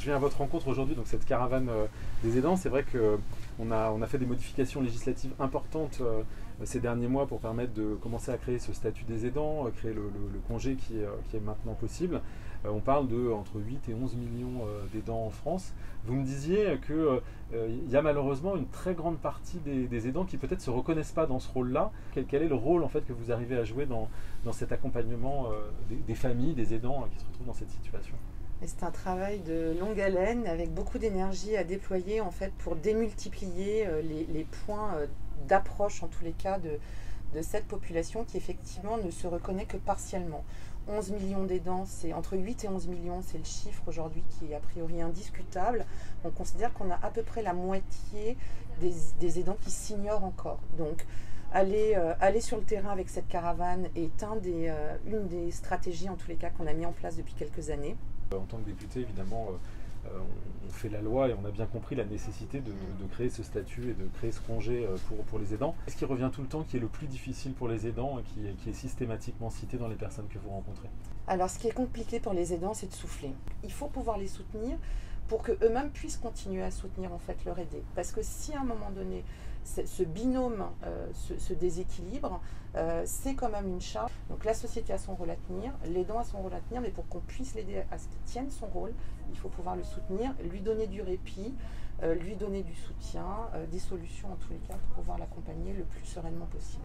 Je viens à votre rencontre aujourd'hui, donc cette caravane des aidants. C'est vrai qu'on a fait des modifications législatives importantes ces derniers mois pour permettre de commencer à créer ce statut des aidants, créer le congé qui est maintenant possible. On parle de entre 8 et 11 millions d'aidants en France. Vous me disiez qu'il y a malheureusement une très grande partie des aidants qui peut-être ne se reconnaissent pas dans ce rôle-là. Quel est le rôle en fait, que vous arrivez à jouer dans cet accompagnement des familles, des aidants qui se retrouvent dans cette situation? C'est un travail de longue haleine avec beaucoup d'énergie à déployer en fait pour démultiplier les points d'approche en tous les cas de cette population qui effectivement ne se reconnaît que partiellement. 11 millions d'aidants, c'est entre 8 et 11 millions, c'est le chiffre aujourd'hui qui est a priori indiscutable. On considère qu'on a à peu près la moitié des aidants qui s'ignorent encore. Donc aller sur le terrain avec cette caravane est une des stratégies en tous les cas qu'on a mis en place depuis quelques années. En tant que député, évidemment, on fait la loi et on a bien compris la nécessité de créer ce statut et de créer ce congé pour les aidants. Qu'est-ce qui revient tout le temps, qui est le plus difficile pour les aidants et qui est systématiquement cité dans les personnes que vous rencontrez? Alors, ce qui est compliqué pour les aidants, c'est de souffler. Il faut pouvoir les soutenir pour qu'eux-mêmes puissent continuer à soutenir en fait leur aidé. Parce que si à un moment donné, ce binôme se déséquilibre, c'est quand même une charge. Donc la société a son rôle à tenir, l'aidant a son rôle à tenir, mais pour qu'on puisse l'aider à ce qu'il tienne son rôle, il faut pouvoir le soutenir, lui donner du répit, lui donner du soutien, des solutions en tous les cas pour pouvoir l'accompagner le plus sereinement possible.